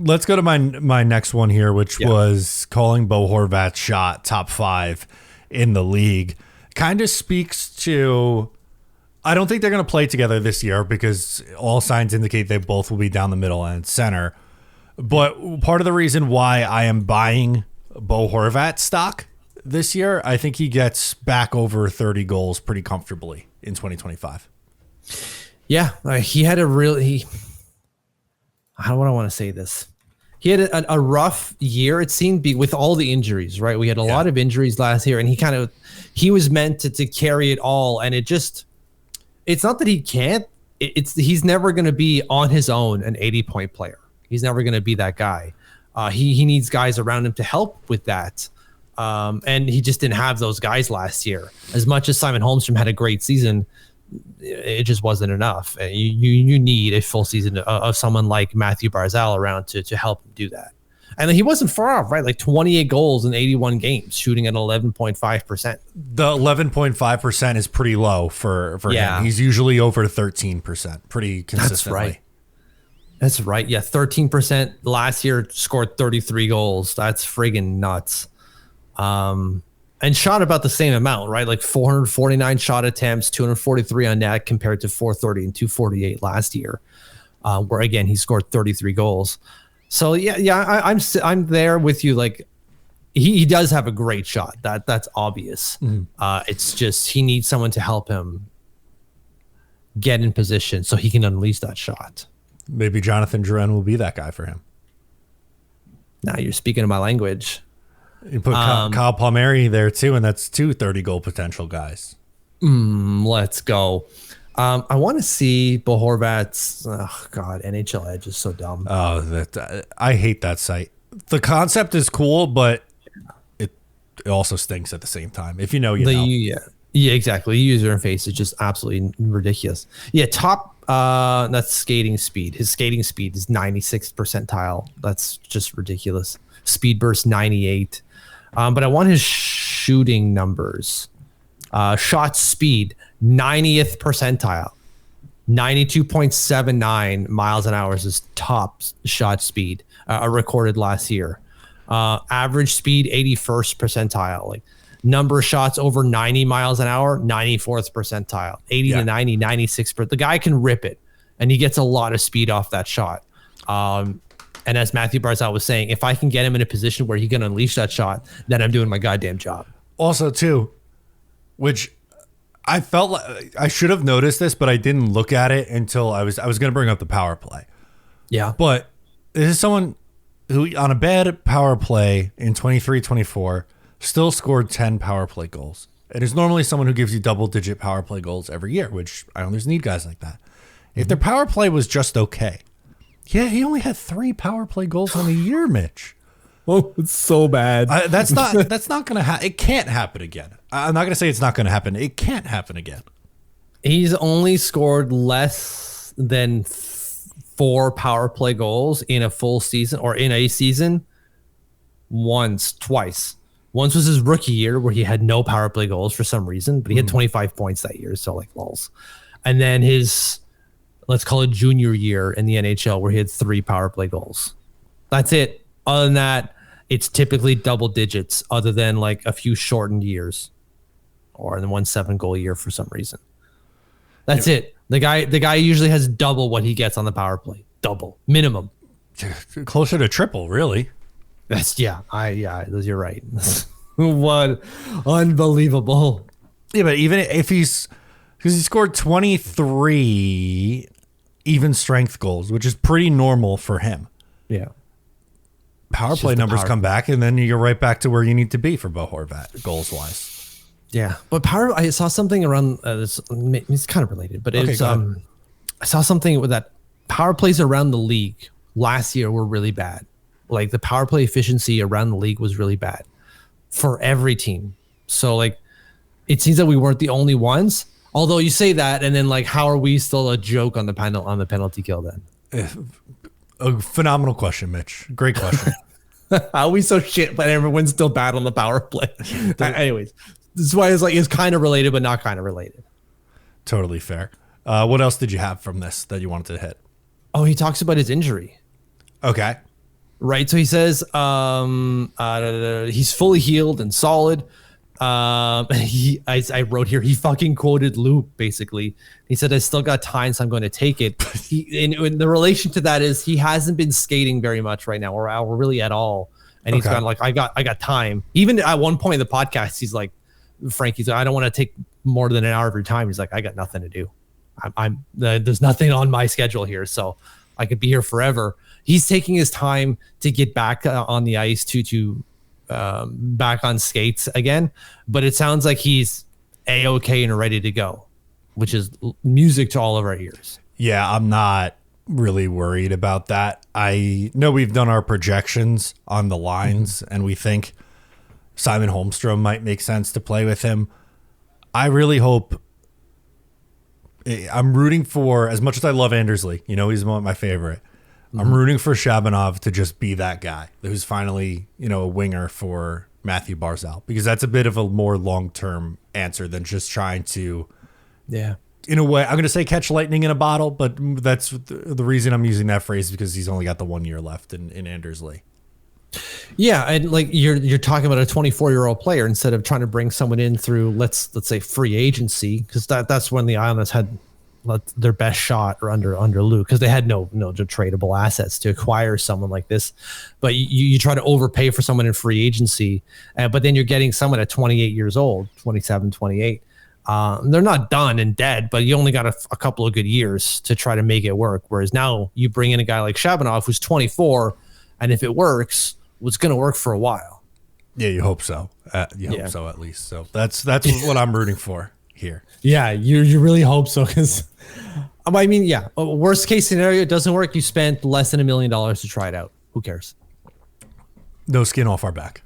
let's go to my next one here, which was calling Bo Horvat's shot top 5 in the league. Kind of speaks to, I don't think they're going to play together this year because all signs indicate they both will be down the middle and center. But part of the reason why I am buying Bo Horvat stock this year, I think he gets back over 30 goals pretty comfortably in 2025. Yeah, he had a really, how do I want to say this? He had a rough year, it seemed, with all the injuries, right? We had a lot of injuries last year, and he was meant to carry it all. And it's not that he can't, he's never going to be on his own an 80-point player. He's never going to be that guy. He needs guys around him to help with that. And he just didn't have those guys last year. As much as Simon Holmstrom had a great season, it just wasn't enough. You need a full season of someone like Mathew Barzal around to help him do that. And he wasn't far off, right? Like 28 goals in 81 games, shooting at 11.5%. The 11.5% is pretty low for him. He's usually over 13%, pretty consistently. That's right. Yeah, 13% last year, scored 33 goals. That's friggin' nuts. And shot about the same amount, right? Like 449 shot attempts, 243 on net compared to 430 and 248 last year, where again, he scored 33 goals. So I'm there with you. Like he does have a great shot. That's obvious. It's just, he needs someone to help him get in position so he can unleash that shot. Maybe Jonathan Drouin will be that guy for him. Now you're speaking my language. You put Kyle Palmieri there too, and that's 2 30-goal potential guys. Let's go. I want to see Bo Horvat's. Oh God, NHL Edge is so dumb. Oh, I hate that site. The concept is cool, but it also stinks at the same time. If you know, you know. Yeah, exactly. The user interface is just absolutely ridiculous. Yeah, top. That's skating speed. His skating speed is 96th percentile. That's just ridiculous. Speed burst 98. But I want his shooting numbers. Shot speed 90th percentile. 92.79 miles an hour is his top shot speed recorded last year. Average speed 81st percentile. Like number of shots over 90 miles an hour, 94th percentile. 80 to 90, 96. The guy can rip it, and he gets a lot of speed off that shot. And as Mathew Barzal was saying, if I can get him in a position where he can unleash that shot, then I'm doing my goddamn job. Also, too, which I felt like I should have noticed this, but I didn't look at it until I was going to bring up the power play. Yeah. But this is someone who, on a bad power play in 23-24, still scored 10 power play goals. It is normally someone who gives you double-digit power play goals every year, which Islanders need guys like that. If their power play was just okay, he only had 3 power play goals on the year, Mitch. Oh, it's so bad. That's not going to happen. It can't happen again. I'm not going to say it's not going to happen. It can't happen again. He's only scored less than 4 power play goals in a full season or in a season twice. Once was his rookie year where he had no power play goals for some reason, but he had 25 points that year. So like lols. And then his, let's call it junior year in the NHL where he had 3 power play goals. That's it. Other than that, it's typically double digits other than like a few shortened years or in 1 7-goal year for some reason. That's it. The guy usually has double what he gets on the power play. Double. Minimum. Closer to triple, really. That's you're right. What unbelievable. Yeah, but even if because he scored 23 even strength goals, which is pretty normal for him. Yeah. Power play numbers come back, and then you're right back to where you need to be for Bo Horvat, goals wise. Yeah, but I saw something around this. It's kind of related, but it's I saw something with that power plays around the league last year were really bad. Like the power play efficiency around the league was really bad for every team. So like, it seems that we weren't the only ones. Although you say that, and then like, how are we still a joke on the penalty kill then? A phenomenal question, Mitch. Great question. How are we so shit, but everyone's still bad on the power play? Anyways, this is why it's kind of related, but not kind of related. Totally fair. What else did you have from this that you wanted to hit? Oh, he talks about his injury. Okay. right? So he says he's fully healed and solid. I wrote here, he fucking quoted Lou basically. He said, I still got time, so I'm going to take it. And the relation to that is he hasn't been skating very much right now, or really at all. And he's kind of like, I got time. Even at one point in the podcast, he's like, Frankie's like, I don't want to take more than an hour of your time. He's like, I got nothing to do. There's nothing on my schedule here, so I could be here forever. He's taking his time to get back on the ice to back on skates again, but it sounds like he's A-okay and ready to go, which is music to all of our ears. Yeah, I'm not really worried about that. I know we've done our projections on the lines, and we think Simon Holmstrom might make sense to play with him. I really hope. I'm rooting for, as much as I love Andersley, he's one of my favorite. I'm rooting for Shabanov to just be that guy who's finally, a winger for Mathew Barzal, because that's a bit of a more long-term answer than just trying to, in a way, I'm going to say catch lightning in a bottle, but that's the reason I'm using that phrase, because he's only got the 1 year left in Andersley. Yeah, and like you're talking about a 24-year-old player instead of trying to bring someone in through let's say free agency, because that's when the Islanders had their best shot, or under Lou, because they had no tradable assets to acquire someone like this. But you try to overpay for someone in free agency, but then you're getting someone at 28 years old, 27, 28. They're not done and dead, but you only got a couple of good years to try to make it work. Whereas now you bring in a guy like Shabanov who's 24, and if it works, it's going to work for a while. Yeah, you hope so. Hope so, at least. So that's what I'm rooting for here. Yeah, you really hope so, because I mean, worst case scenario, it doesn't work. You spent less than $1 million to try it out. Who cares? No skin off our back.